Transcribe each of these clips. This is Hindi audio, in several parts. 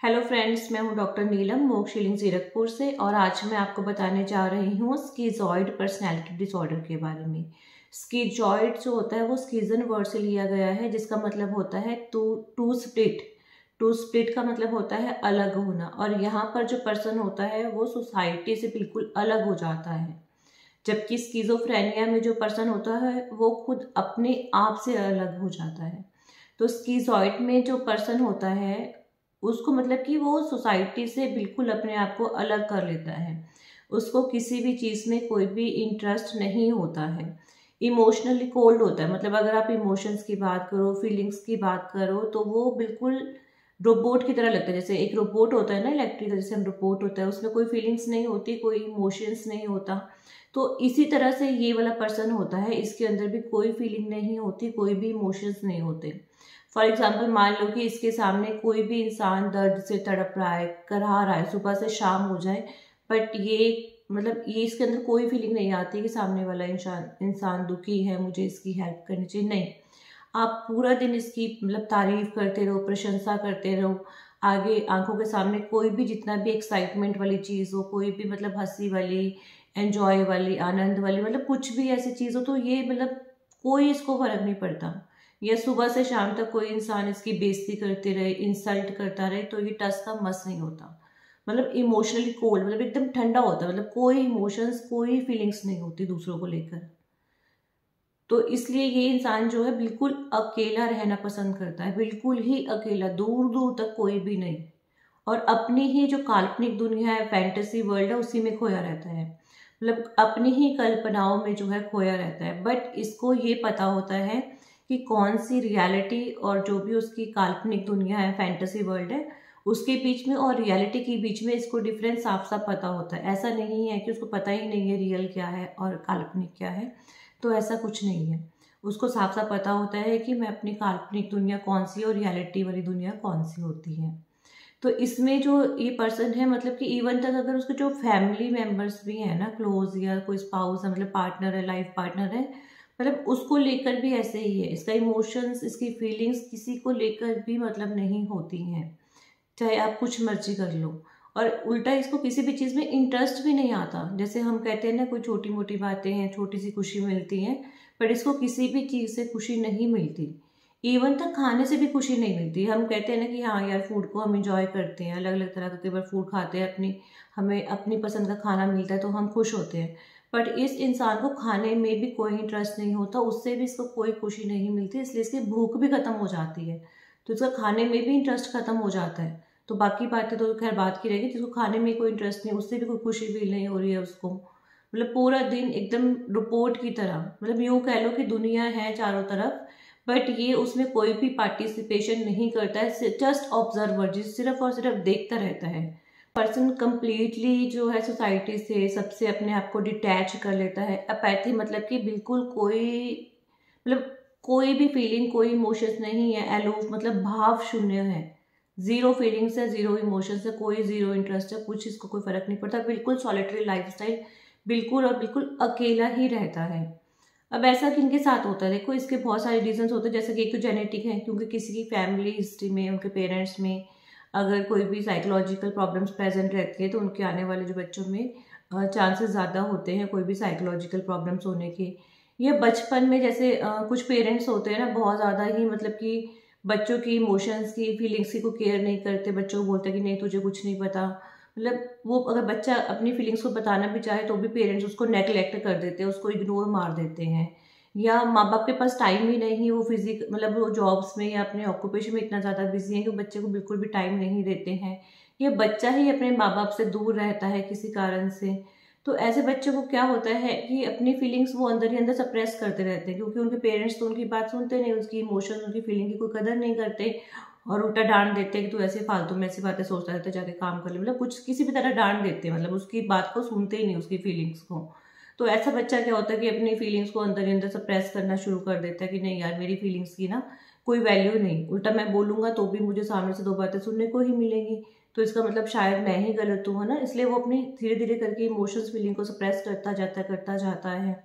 हेलो फ्रेंड्स, मैं हूं डॉक्टर नीलम मोक्ष हीलिंग जीरकपुर से और आज मैं आपको बताने जा रही हूं स्कीजॉइड पर्सनैलिटी डिसऑर्डर के बारे में। स्कीजॉइड जो होता है वो स्कीजन वर्ड से लिया गया है, जिसका मतलब होता है टू स्प्लिट। टू स्प्लिट का मतलब होता है अलग होना, और यहाँ पर जो पर्सन होता है वो सोसाइटी से बिल्कुल अलग हो जाता है। जबकि स्कीजोफ्रेनिया में जो पर्सन होता है वो खुद अपने आप से अलग हो जाता है। तो स्कीजॉइड में जो पर्सन होता है उसको मतलब कि वो सोसाइटी से बिल्कुल अपने आप को अलग कर लेता है। उसको किसी भी चीज़ में कोई भी इंटरेस्ट नहीं होता है। इमोशनली कोल्ड होता है, मतलब अगर आप इमोशंस की बात करो, फीलिंग्स की बात करो, तो वो बिल्कुल रोबोट की तरह लगता है। जैसे एक रोबोट होता है ना, इलेक्ट्रिकल जैसे हम रोबोट होता है, उसमें कोई फीलिंग्स नहीं होती, कोई इमोशंस नहीं होता। तो इसी तरह से ये वाला पर्सन होता है, इसके अंदर भी कोई फीलिंग नहीं होती, कोई भी इमोशंस नहीं होते। फॉर एग्जाम्पल मान लो कि इसके सामने कोई भी इंसान दर्द से तड़प रहा है, कराह रहा है, सुबह से शाम हो जाए, बट ये इसके अंदर कोई फीलिंग नहीं आती कि सामने वाला इंसान दुखी है, मुझे इसकी हेल्प करनी चाहिए। नहीं, आप पूरा दिन इसकी मतलब तारीफ करते रहो, प्रशंसा करते रहो। आगे आंखों के सामने कोई भी जितना भी एक्साइटमेंट वाली चीज़ हो, कोई भी मतलब हंसी वाली, एंजॉय वाली, आनंद वाली, मतलब कुछ भी ऐसी चीज़ हो, तो ये मतलब कोई इसको फर्क नहीं पड़ता। या सुबह से शाम तक कोई इंसान इसकी बेइज्जती करते रहे, इंसल्ट करता रहे, तो ये टस का मस नहीं होता। मतलब इमोशनली कोल्ड, मतलब एकदम ठंडा होता है, मतलब कोई इमोशंस, कोई फीलिंग्स नहीं होती दूसरों को लेकर। तो इसलिए ये इंसान जो है बिल्कुल अकेला रहना पसंद करता है, बिल्कुल ही अकेला, दूर दूर तक कोई भी नहीं। और अपनी ही जो काल्पनिक दुनिया है, फैंटेसी वर्ल्ड है, उसी में खोया रहता है। मतलब अपनी ही कल्पनाओं में जो है खोया रहता है। बट इसको ये पता होता है कि कौन सी रियलिटी और जो भी उसकी काल्पनिक दुनिया है, फैंटेसी वर्ल्ड है, उसके बीच में और रियलिटी के बीच में इसको डिफरेंस साफ साफ पता होता है। ऐसा नहीं है कि उसको पता ही नहीं है रियल क्या है और काल्पनिक क्या है, तो ऐसा कुछ नहीं है। उसको साफ साफ पता होता है कि मैं अपनी काल्पनिक दुनिया कौन सी और रियलिटी वाली दुनिया कौन सी होती है। तो इसमें जो ये पर्सन है, मतलब कि इवन तक अगर उसके जो फैमिली मेंबर्स भी हैं ना क्लोज, या कोई स्पाउस है, मतलब पार्टनर है, लाइफ पार्टनर है, मतलब उसको लेकर भी ऐसे ही है। इसका इमोशंस, इसकी फीलिंग्स किसी को लेकर भी मतलब नहीं होती हैं, चाहे आप कुछ मर्जी कर लो। और उल्टा इसको किसी भी चीज़ में इंटरेस्ट भी नहीं आता। जैसे हम कहते हैं ना, कोई छोटी मोटी बातें हैं, छोटी सी खुशी मिलती है, पर इसको किसी भी चीज़ से खुशी नहीं मिलती। इवन तक खाने से भी खुशी नहीं मिलती। हम कहते हैं ना कि हाँ यार, फूड को हम इंजॉय करते हैं, अलग अलग तरह का कई बार फूड खाते हैं, हमें अपनी पसंद का खाना मिलता है तो हम खुश होते हैं। बट इस इंसान को खाने में भी कोई इंटरेस्ट नहीं होता, उससे भी इसको कोई खुशी नहीं मिलती, इसलिए इसकी भूख भी खत्म हो जाती है। तो इसका खाने में भी इंटरेस्ट खत्म हो जाता है। तो बाकी बातें तो खैर बात की रहेगी, जिसको खाने में कोई इंटरेस्ट नहीं, उससे भी कोई खुशी फील नहीं हो रही है उसको। मतलब पूरा दिन एकदम रोबोट की तरह, मतलब यूँ कह लो कि दुनिया है चारों तरफ, बट ये उसमें कोई भी पार्टिसिपेशन नहीं करता है, जस्ट ऑब्जर्वर, जिस सिर्फ और सिर्फ देखता रहता है। पर्सन कंप्लीटली जो है सोसाइटी से, सबसे अपने आप को डिटैच कर लेता है। अपैथी मतलब कि बिल्कुल कोई, मतलब कोई भी फीलिंग, कोई इमोशंस नहीं है। एलोफ मतलब भाव शून्य है, जीरो फीलिंग्स है, जीरो इमोशंस है, कोई जीरो इंटरेस्ट है, कुछ इसको कोई फर्क नहीं पड़ता। बिल्कुल सॉलिटरी लाइफस्टाइल, बिल्कुल और बिल्कुल अकेला ही रहता है। अब ऐसा किनके साथ होता है? देखो, इसके बहुत सारे रीजंस होते हैं। जैसे कि एक तो जेनेटिक है, क्योंकि किसी की फैमिली हिस्ट्री में, उनके पेरेंट्स में अगर कोई भी साइकोलॉजिकल प्रॉब्लम्स प्रेजेंट रहती है, तो उनके आने वाले जो बच्चों में चांसेस ज़्यादा होते हैं कोई भी साइकोलॉजिकल प्रॉब्लम्स होने के। या बचपन में जैसे कुछ पेरेंट्स होते हैं ना, बहुत ज़्यादा ही मतलब कि बच्चों की इमोशंस की, फीलिंग्स की को केयर नहीं करते, बच्चों को बोलते हैं कि नहीं तुझे कुछ नहीं पता। मतलब वो अगर बच्चा अपनी फीलिंग्स को बताना भी चाहे तो भी पेरेंट्स उसको नेगलेक्ट कर देते हैं, उसको इग्नोर मार देते हैं। या माँ बाप के पास टाइम ही नहीं, वो मतलब वो जॉब्स में या अपने ऑक्यूपेशन में इतना ज़्यादा बिजी है कि बच्चे को बिल्कुल भी टाइम नहीं देते हैं। या बच्चा ही अपने माँ बाप से दूर रहता है किसी कारण से। तो ऐसे बच्चों को क्या होता है कि अपनी फीलिंग्स वो अंदर ही अंदर सप्रेस करते रहते हैं, क्योंकि उनके पेरेंट्स तो उनकी बात सुनते नहीं, उसकी इमोशन, उनकी फीलिंग की कोई कदर नहीं करते, और उल्टा डांट देते हैं कि तू ऐसे फालतू में ऐसी बातें सोचता रहता है, जाके काम कर ले। मतलब कुछ किसी भी तरह डांट देते हैं, मतलब उसकी बात को सुनते ही नहीं, उसकी फीलिंग्स को। तो ऐसा बच्चा क्या होता है कि अपनी फीलिंग्स को अंदर ही अंदर सप्रेस करना शुरू कर देता है कि नहीं यार, मेरी फीलिंग्स की ना कोई वैल्यू नहीं, उल्टा मैं बोलूंगा तो भी मुझे सामने से दो बातें सुनने को ही मिलेंगी, तो इसका मतलब शायद मैं ही गलत हूँ, है ना। इसलिए वो अपनी धीरे धीरे करके इमोशंस, फीलिंग को सप्रेस करता जाता है।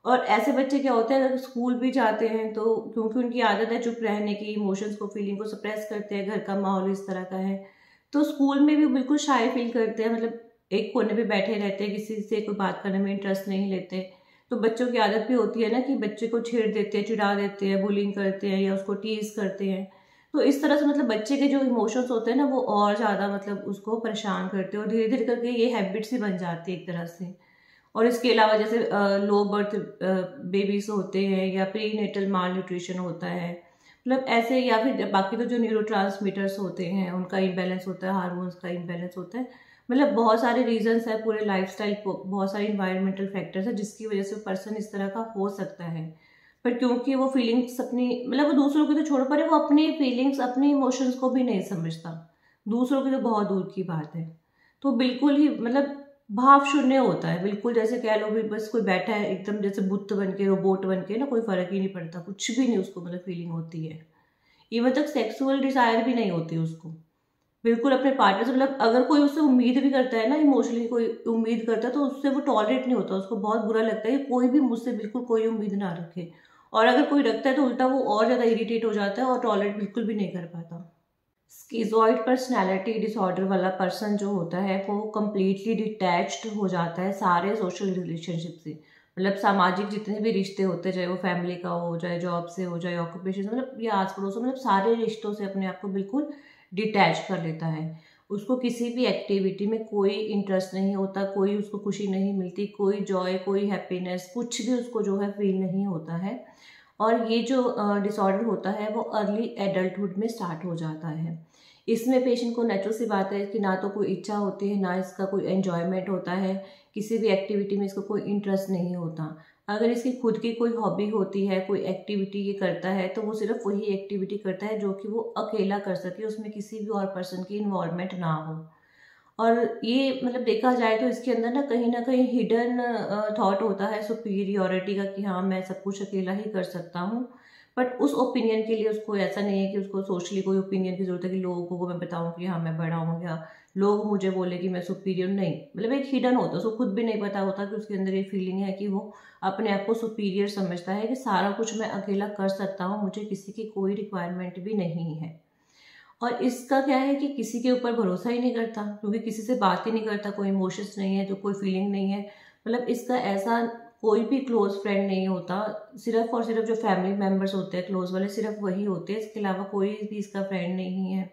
और ऐसे बच्चे क्या होते हैं, अगर स्कूल भी जाते हैं तो क्योंकि उनकी आदत है चुप रहने की, इमोशंस को, फीलिंग को सप्रेस करते हैं, घर का माहौल इस तरह का है, तो स्कूल में भी बिल्कुल शाय फील करते हैं, मतलब एक कोने पे बैठे रहते हैं, किसी से कोई बात करने में इंटरेस्ट नहीं लेते। तो बच्चों की आदत भी होती है ना कि बच्चे को छेड़ देते हैं, चिढ़ा देते हैं, बुलिंग करते हैं या उसको टीज करते हैं। तो इस तरह से मतलब बच्चे के जो इमोशंस होते हैं ना वो और ज़्यादा मतलब उसको परेशान करते हैं और धीरे धीरे करके ये हैबिट्स ही बन जाती है एक तरह से। और इसके अलावा जैसे लो बर्थ बेबीज होते हैं या प्री नेटल माल न्यूट्रिशन होता है, मतलब ऐसे, या फिर बाकी तो जो न्यूरोट्रांसमीटर्स होते हैं उनका इम्बैलेंस होता है, हार्मोन्स का इम्बैलेंस होता है। मतलब बहुत सारे रीजंस है, पूरे लाइफस्टाइल, बहुत सारे इन्वायरमेंटल फैक्टर्स है जिसकी वजह से पर्सन इस तरह का हो सकता है। पर क्योंकि वो फीलिंग्स अपनी, मतलब वो दूसरों की तो छोड़, पर वो अपनी फीलिंग्स, अपने इमोशंस को भी नहीं समझता, दूसरों की तो बहुत दूर की बात है। तो बिल्कुल ही मतलब भाव शून्य होता है, बिल्कुल जैसे कह लो भी बस कोई बैठा है एकदम जैसे बुत बन के, रोबोट बन के ना, कोई फर्क ही नहीं पड़ता, कुछ भी नहीं उसको मतलब फीलिंग होती है। इवन तक सेक्सुअल डिजायर भी नहीं होती उसको, बिल्कुल अपने पार्टनर से, मतलब अगर कोई उससे उम्मीद भी करता है ना, इमोशनली कोई उम्मीद करता है तो उससे वो टॉलरेट नहीं होता, उसको बहुत बुरा लगता है कि कोई भी मुझसे बिल्कुल कोई उम्मीद ना रखे। और अगर कोई रखता है तो उल्टा वो और ज़्यादा इरिटेट हो जाता है और टॉलरेट बिल्कुल भी नहीं कर पाता। स्किज़ॉइड पर्सनैलिटी डिसऑर्डर वाला पर्सन जो होता है वो कम्प्लीटली डिटैच्ड हो जाता है सारे सोशल रिलेशनशिप से, मतलब सामाजिक जितने भी रिश्ते होते हैं, चाहे वो फैमिली का हो, चाहे जॉब से हो, चाहे ऑक्यूपेशन, मतलब या आस पड़ोस, मतलब सारे रिश्तों से अपने आप को बिल्कुल डिटैच कर लेता है। उसको किसी भी एक्टिविटी में कोई इंटरेस्ट नहीं होता, कोई उसको खुशी नहीं मिलती, कोई जॉय, कोई हैप्पीनेस, कुछ भी उसको जो है फील नहीं होता है। और ये जो डिसऑर्डर होता है वो अर्ली एडल्टहुड में स्टार्ट हो जाता है। इसमें पेशेंट को नेचुरल सी बात है कि ना तो कोई इच्छा होती है, ना इसका कोई एन्जॉयमेंट होता है, किसी भी एक्टिविटी में इसको कोई इंटरेस्ट नहीं होता। अगर इसकी खुद की कोई हॉबी होती है, कोई एक्टिविटी ये करता है, तो वो सिर्फ वही एक्टिविटी करता है जो कि वो अकेला कर सके, उसमें किसी भी और पर्सन की इन्वॉल्वमेंट ना हो। और ये मतलब देखा जाए तो इसके अंदर ना कहीं हिडन थॉट होता है सुपीरियोरिटी का, कि हाँ मैं सब कुछ अकेला ही कर सकता हूँ। बट उस ओपिनियन के लिए उसको ऐसा नहीं है कि उसको सोशली कोई ओपिनियन की जरूरत है कि लोगों को मैं बताऊँ कि हाँ मैं बड़ा हूँ, या लोग मुझे बोले कि मैं सुपीरियर, नहीं, मतलब एक हिडन होता है, उसको खुद भी नहीं पता होता कि उसके अंदर ये फीलिंग है कि वो अपने आप को सुपीरियर समझता है कि सारा कुछ मैं अकेला कर सकता हूँ, मुझे किसी की कोई रिक्वायरमेंट भी नहीं है। और इसका क्या है कि किसी के ऊपर भरोसा ही नहीं करता, क्योंकि किसी से बात ही नहीं करता, कोई इमोशंस नहीं है, तो कोई फीलिंग नहीं है, मतलब इसका ऐसा कोई भी क्लोज फ्रेंड नहीं होता। सिर्फ और सिर्फ जो फैमिली मेम्बर्स होते हैं क्लोज वाले, सिर्फ वही होते हैं, इसके अलावा कोई भी इसका फ्रेंड नहीं है।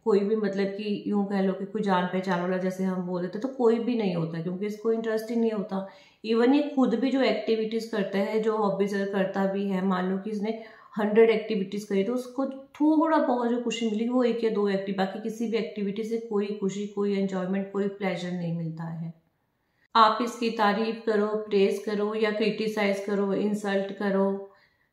कोई भी मतलब कि यूं कह लो कि कोई जान पहचान वाला जैसे हम बोल देते तो कोई भी नहीं होता, क्योंकि इसको इंटरेस्ट ही नहीं होता। इवन ये खुद भी जो एक्टिविटीज करता है, जो हॉबीज करता भी है, मान लो कि इसने 100 एक्टिविटीज करी तो उसको थोड़ा बहुत जो खुशी मिली वो 1 या 2 एक्टिव, बाकी किसी भी एक्टिविटी से कोई खुशी, कोई एंजॉयमेंट, कोई प्लेजर नहीं मिलता है। आप इसकी तारीफ करो, प्रेज करो या क्रिटिसाइज करो, इंसल्ट करो,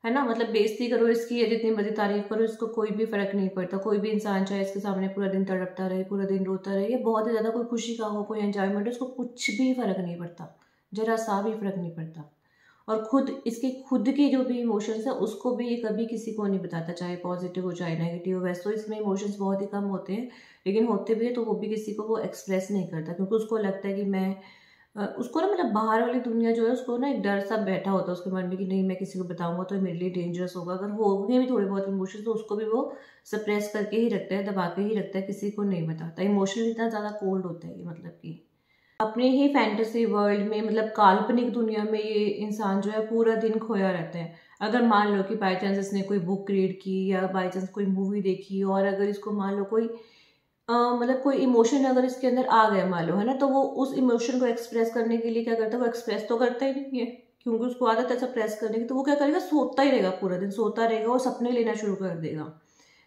है ना, मतलब बेइज्जती करो इसकी या जितनी मर्जी तारीफ करो, इसको कोई भी फर्क नहीं पड़ता। कोई भी इंसान चाहे इसके सामने पूरा दिन तड़पता रहे, पूरा दिन रोता रहे, या बहुत ही ज्यादा कोई खुशी का हो, कोई एंजॉयमेंट, उसको कुछ भी फर्क नहीं पड़ता, जरा सा भी फर्क नहीं पड़ता। और खुद इसके खुद के जो भी इमोशंस है उसको भी ये कभी किसी को नहीं बताता, चाहे पॉजिटिव हो चाहे नेगेटिव हो। वैसे तो इसमें इमोशंस बहुत ही कम होते हैं, लेकिन होते भी है तो वो भी किसी को वो एक्सप्रेस नहीं करता, क्योंकि उसको लगता है कि मैं उसको ना, मतलब बाहर वाली दुनिया जो है उसको ना एक डर सा बैठा होता है उसके मन में कि नहीं मैं किसी को बताऊंगा तो मेरे लिए डेंजरस होगा। अगर होंगे भी थोड़े बहुत इमोशंस तो उसको भी वो सप्रेस करके ही रखता है, दबा के ही रखता है, किसी को नहीं बताता। इमोशनल इतना ज़्यादा कोल्ड होता है ये, मतलब कि अपने ही फैंटेसी वर्ल्ड में, मतलब काल्पनिक दुनिया में ये इंसान जो है पूरा दिन खोया रहता है। अगर मान लो कि बाई चांस इसने कोई बुक रीड की या बाई चांस कोई मूवी देखी, और अगर इसको मान लो कोई मतलब कोई इमोशन अगर इसके अंदर आ गया मान लो, है ना, तो वो उस इमोशन को एक्सप्रेस करने के लिए क्या करता है, वो एक्सप्रेस तो करता ही नहीं है, क्योंकि उसको आदत है सप्रेस करने की। तो वो क्या करेगा, सोता ही रहेगा, पूरा दिन सोता रहेगा और सपने लेना शुरू कर देगा।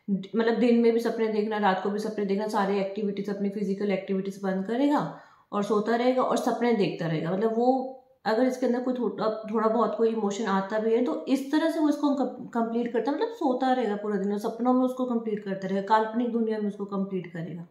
मतलब दिन में भी सपने देखना, रात को भी सपने देखना, सारी एक्टिविटीज, अपनी फिजिकल एक्टिविटीज बंद करेगा और सोता रहेगा और सपने देखता रहेगा। मतलब वो अगर इसके अंदर कोई थोड़ा बहुत कोई इमोशन आता भी है तो इस तरह से वो इसको कंप्लीट करता है, मतलब सोता रहेगा पूरा दिन और सपनों में उसको कंप्लीट करता रहेगा, काल्पनिक दुनिया में उसको कंप्लीट करेगा।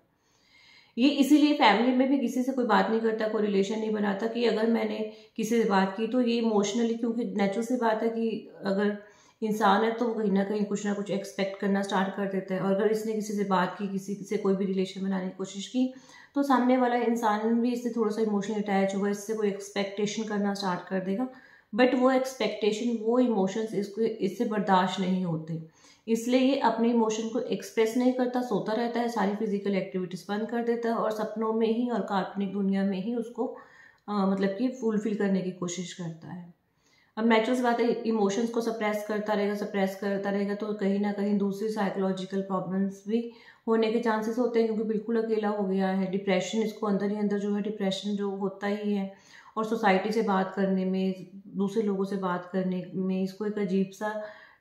ये इसीलिए फैमिली में भी किसी से कोई बात नहीं करता, कोई रिलेशन नहीं बनाता, कि अगर मैंने किसी से बात की तो ये इमोशनली, क्योंकि नेचुरल सी बात है कि अगर इंसान है तो कहीं ना कुछ एक्सपेक्ट करना स्टार्ट कर देता है। और अगर इसने किसी से बात की, किसी से कोई भी रिलेशन बनाने की कोशिश की, तो सामने वाला इंसान भी इससे थोड़ा सा इमोशनली अटैच होगा, इससे कोई एक्सपेक्टेशन करना स्टार्ट कर देगा। बट वो एक्सपेक्टेशन, वो इमोशंस इसको इससे बर्दाश्त नहीं होते, इसलिए ये अपने इमोशन को एक्सप्रेस नहीं करता, सोता रहता है, सारी फिजिकल एक्टिविटीज़ बंद कर देता है और सपनों में ही और काल्पनिक दुनिया में ही उसको मतलब कि फुलफिल करने की कोशिश करता है। अब नेचुरल बात है, इमोशंस को सप्रेस करता रहेगा तो कहीं ना कहीं दूसरी साइकोलॉजिकल प्रॉब्लम्स भी होने के चांसेस होते हैं, क्योंकि बिल्कुल अकेला हो गया है। डिप्रेशन, इसको अंदर ही अंदर जो है डिप्रेशन जो होता ही है। और सोसाइटी से बात करने में, दूसरे लोगों से बात करने में इसको एक अजीब सा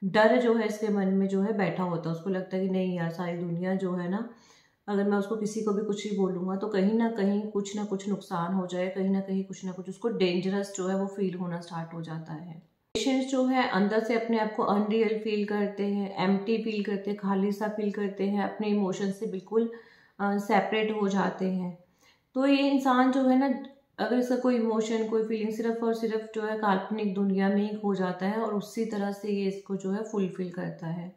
डर जो है इसके मन में जो है बैठा होता है। उसको लगता है कि नहीं यार, सारी दुनिया जो है ना, अगर मैं उसको किसी को भी कुछ ही बोलूँगा तो कहीं ना कुछ नुकसान हो जाए, कहीं ना कुछ उसको डेंजरस जो है वो फील होना स्टार्ट हो जाता है। पेशेंट्स जो है अंदर से अपने आप को अनरियल फील करते हैं, एम्प्टी फील करते हैं, खाली सा फील करते हैं, अपने इमोशन से बिल्कुल सेपरेट हो जाते हैं। तो ये इंसान जो है ना, अगर इसका कोई इमोशन, कोई फीलिंग सिर्फ और सिर्फ जो है काल्पनिक दुनिया में ही खो जाता है और उसी तरह से ये इसको जो है फुलफिल करता है।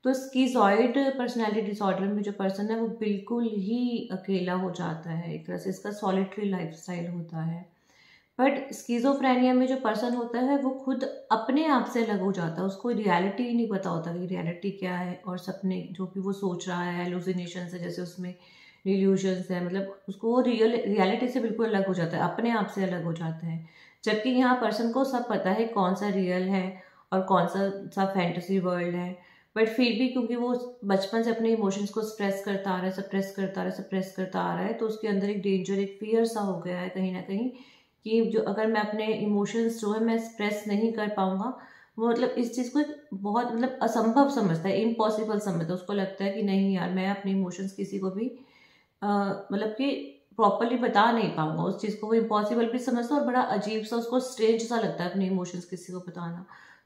तो स्कीज़ॉइड पर्सनैलिटी डिसऑर्डर में जो पर्सन है वो बिल्कुल ही अकेला हो जाता है, एक तरह से इसका सॉलिटरी लाइफस्टाइल होता है। बट स्कीज़ोफ्रेनिया में जो पर्सन होता है वो खुद अपने आप से अलग हो जाता है, उसको रियलिटी ही नहीं पता होता कि रियलिटी क्या है, और सपने जो कि वो सोच रहा है, हेलुसिनेशंस है जैसे उसमें, डिल्यूशंस है, मतलब उसको वो रियलिटी से बिल्कुल अलग हो जाता है, अपने आप से अलग हो जाता है। जबकि यहाँ पर्सन को सब पता है कौन सा रियल है और कौन सा फैंटेसी वर्ल्ड है। बट फिर भी क्योंकि वो बचपन से अपने इमोशंस को सप्रेस करता आ रहा है, सप्रेस करता आ रहा है, तो उसके अंदर एक डेंजर, एक फियर सा हो गया है कहीं ना कहीं, कि जो अगर मैं अपने इमोशंस जो है मैं एक्सप्रेस नहीं कर पाऊंगा, वो मतलब इस चीज़ को एक बहुत मतलब असंभव समझता है, इम्पॉसिबल समझता है। उसको लगता है कि नहीं यार, मैं अपने इमोशंस किसी को भी मतलब कि प्रॉपरली बता नहीं पाऊंगा, उस चीज़ को वो इम्पॉसिबल भी समझता है और बड़ा अजीब सा, उसको स्ट्रेंज सा लगता है अपने इमोशंस किसी को बताना।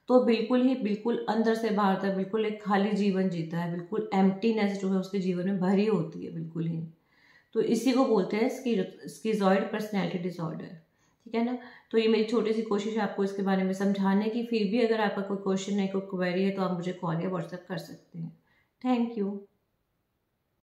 तो बिल्कुल अंदर से बाहर तक बिल्कुल एक खाली जीवन जीता है, बिल्कुल एम्प्टीनेस जो है उसके जीवन में भरी होती है बिल्कुल ही। तो इसी को बोलते हैं स्कीज़ॉइड पर्सनैलिटी डिसऑर्डर। ठीक है ना। तो ये मेरी छोटी सी कोशिश है आपको इसके बारे में समझाने की। फिर भी अगर आपका कोई क्वेश्चन है, कोई क्वेरी है, तो आप मुझे कॉल या व्हाट्सएप कर सकते हैं। Thank you.